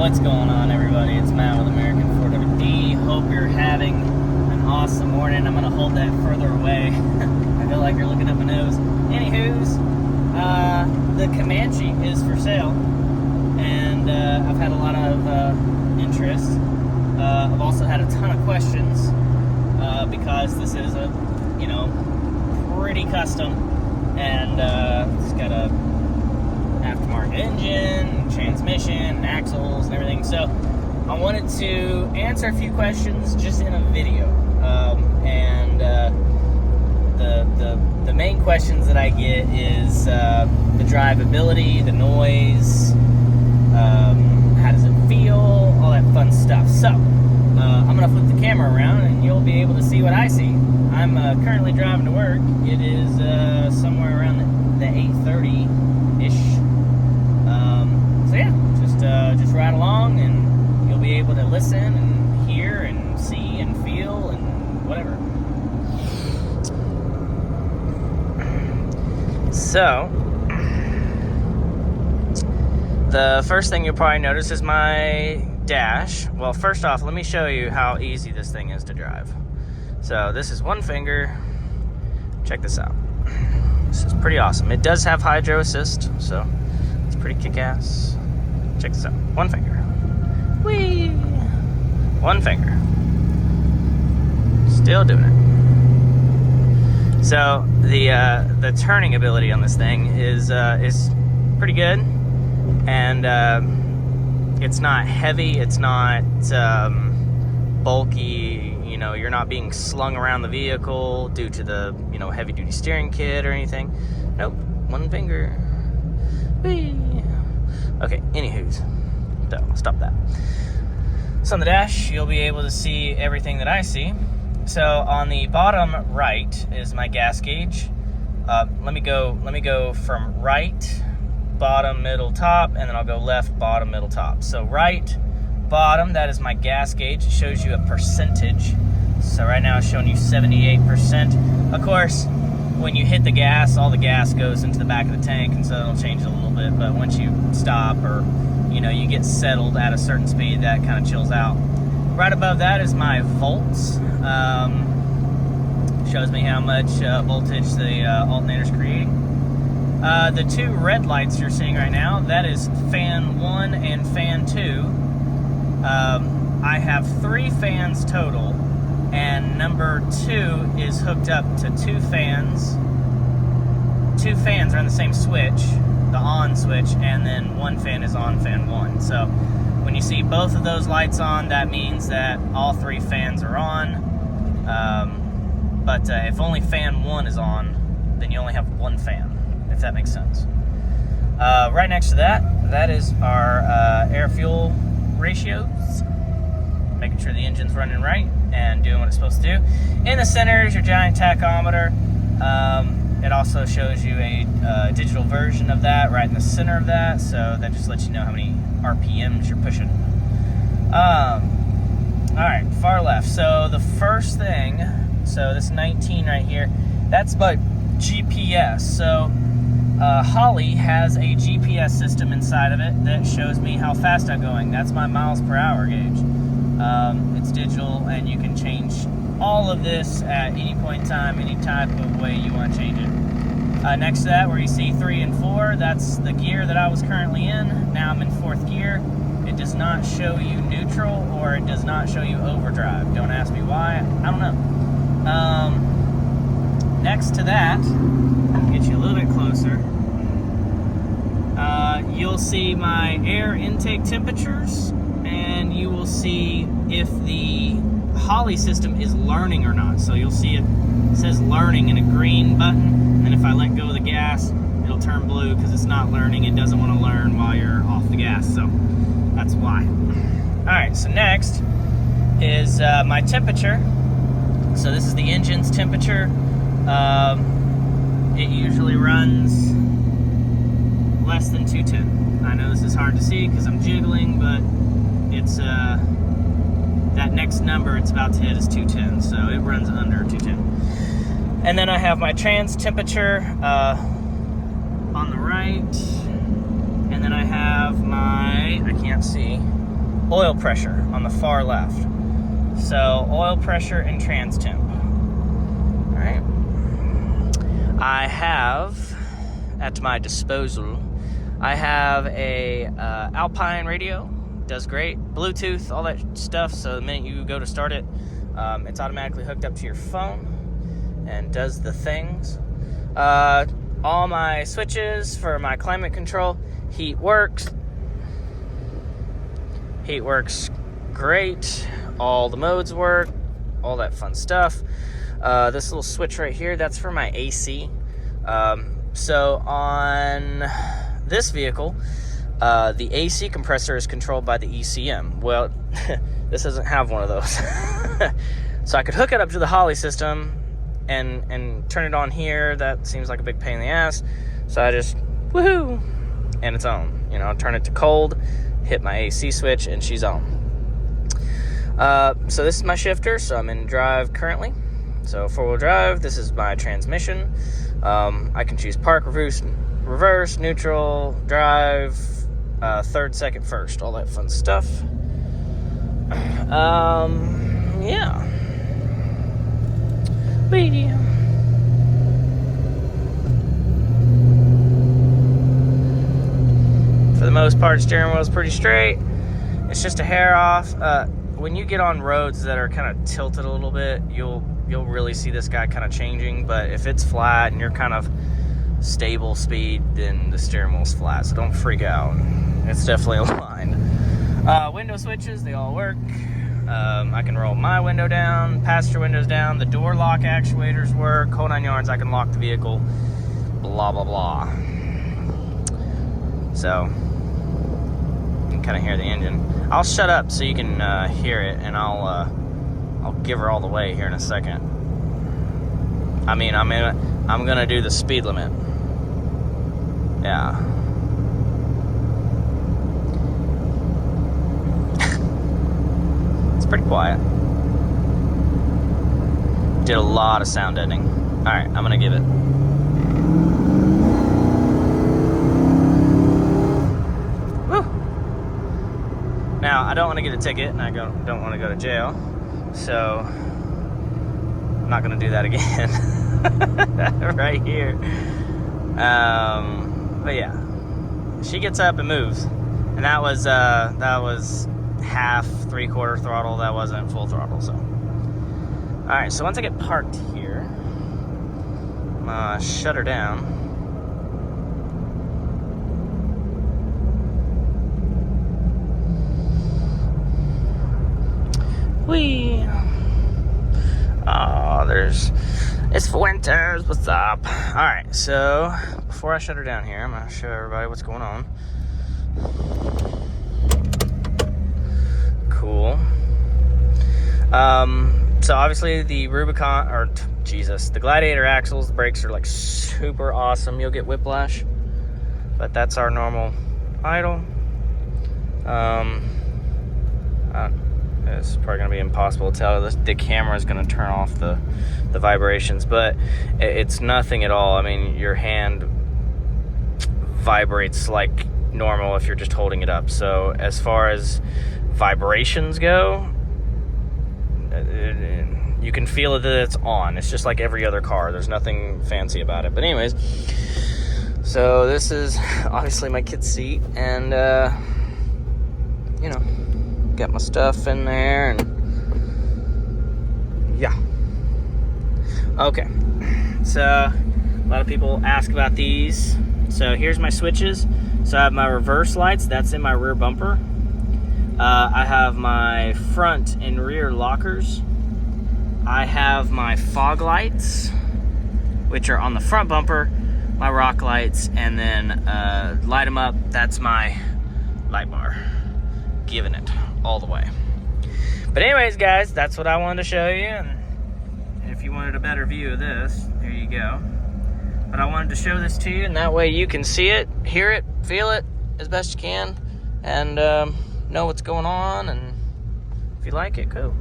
What's going on, everybody? It's Matt with American 4WD. Hope you're having an awesome morning. I'm going to hold that further away. I feel like you're looking up my nose. Anywho's, the Comanche is for sale, and I've had a lot of interest. I've also had a ton of questions because this is a, pretty custom, and it's got a aftermarket engine, transmission, axles, and everything. So I wanted to answer a few questions just in a video, and the main questions that I get is the drivability, the noise, how does it feel, all that fun stuff. So I'm gonna flip the camera around and you'll be able to see what I see. I'm currently driving to work. It is somewhere around the 8:30-ish. So yeah, just ride along and you'll be able to listen and hear and see and feel and whatever. So, the first thing you'll probably notice is my dash. Well, first off, let me show you how easy this thing is to drive. So this is one finger. Check this out. This is pretty awesome. It does have hydro assist, so it's pretty kick-ass. Check this out. One finger. Whee! One finger. Still doing it. So the turning ability on this thing is pretty good, and it's not heavy. It's not bulky. You're not being slung around the vehicle due to the heavy-duty steering kit or anything. Nope. One finger. Whee! Okay, anywho's, so I'll stop that. So on the dash, you'll be able to see everything that I see. So on the bottom right is my gas gauge. Let me go from right, bottom, middle, top, and then I'll go left, bottom, middle, top. So right, bottom, that is my gas gauge. It shows you a percentage. So right now it's showing you 78%. Of course, when you hit the gas, all the gas goes into the back of the tank, and so it'll change a little bit. But once you stop or you get settled at a certain speed, that kind of chills out. Right above that is my volts. Shows me how much voltage the alternator's creating. The two red lights you're seeing right now, that is fan 1 and fan 2. I have 3 fans total, and number 2 is hooked up to 2 fans. 2 fans are on the same switch, the on switch, and then 1 fan is on fan 1. So when you see both of those lights on, that means that all 3 fans are on. But if only fan 1 is on, then you only have 1 fan, if that makes sense. Right next to that is our air-fuel ratios, making sure the engine's running right and doing what it's supposed to do. In the center is your giant tachometer. It also shows you a digital version of that right in the center of that, so that just lets you know how many RPMs you're pushing. Alright, far left. So the first thing, so this 19 right here, that's my GPS. So Holly has a GPS system inside of it that shows me how fast I'm going. That's my miles per hour gauge. It's digital, and you can change all of this at any point in time, any type of way you want to change it. Next to that, where you see 3 and 4, that's the gear that I was currently in. Now I'm in 4th gear. It does not show you neutral, or it does not show you overdrive. Don't ask me why. I don't know. Next to that, I'll get you a little bit closer. You'll see my air intake temperatures, and you will see if the Holly system is learning or not. So you'll see it says learning in a green button, and if I let go of the gas, it'll turn blue because it's not learning. It doesn't want to learn while you're off the gas, so that's why. Alright, so next is my temperature. So this is the engine's temperature. It usually runs less than 210. I know this is hard to see because I'm jiggling, but it's that next number it's about to hit is 210, so it runs under 210. And then I have my trans temperature on the right, and then I have my, I can't see, oil pressure on the far left. So oil pressure and trans temp. All right. I have at my disposal, I have a Alpine radio. Does great. Bluetooth, all that stuff. So the minute you go to start it, it's automatically hooked up to your phone and does the things. All my switches for my climate control, heat works. Heat works great. All the modes work. All that fun stuff. This little switch right here, that's for my AC. So on this vehicle, the AC compressor is controlled by the ECM. Well, this doesn't have one of those. So I could hook it up to the Holley system and turn it on here. That seems like a big pain in the ass. So I just, woohoo, and it's on. You know, turn it to cold, hit my AC switch, and she's on. So this is my shifter, so I'm in drive currently. So four-wheel drive, this is my transmission. I can choose park, reverse, neutral, drive, third, second, first, all that fun stuff. Yeah. For the most part, steering wheel is pretty straight. It's just a hair off. When you get on roads that are kind of tilted a little bit, you'll really see this guy kind of changing. But if it's flat and you're kind of stable speed, then the steering wheel's flat. So don't freak out. It's definitely aligned. Window switches, they all work. I can roll my window down, passenger windows down, the door lock actuators work, whole 9 yards. I can lock the vehicle, blah, blah, blah. So, you can kind of hear the engine. I'll shut up so you can hear it, and I'll give her all the way here in a second. I mean, I'm gonna do the speed limit. Yeah. It's pretty quiet. Did a lot of sound editing. All right, I'm gonna give it. Woo. Now, I don't want to get a ticket, and I don't want to go to jail, so I'm not gonna do that again. Right here. But yeah, she gets up and moves, and that was half, 3/4 throttle. That wasn't full throttle. So, all right. So once I get parked here, I'm gonna shut her down. Whee! Oh, it's Fuentes, what's up? Alright, so before I shut her down here, I'm going to show everybody what's going on. Cool. So obviously the the Gladiator axles, the brakes are like super awesome. You'll get whiplash, but that's our normal idle. It's probably going to be impossible to tell. The camera is going to turn off the vibrations, but it's nothing at all. I mean, your hand vibrates like normal if you're just holding it up. So as far as vibrations go, you can feel it that it's on. It's just like every other car. There's nothing fancy about it. But anyways, so this is obviously my kid's seat, and you know, got my stuff in there, and yeah. Okay, so a lot of people ask about these. So here's my switches. So I have my reverse lights, that's in my rear bumper. I have my front and rear lockers. I have my fog lights, which are on the front bumper, my rock lights, and then light them up, that's my light bar. Giving it all the way. But anyways, guys, that's what I wanted to show you, and if you wanted a better view of this, here you go. But I wanted to show this to you, and that way you can see it, hear it, feel it as best you can, and know what's going on, and if you like it, cool.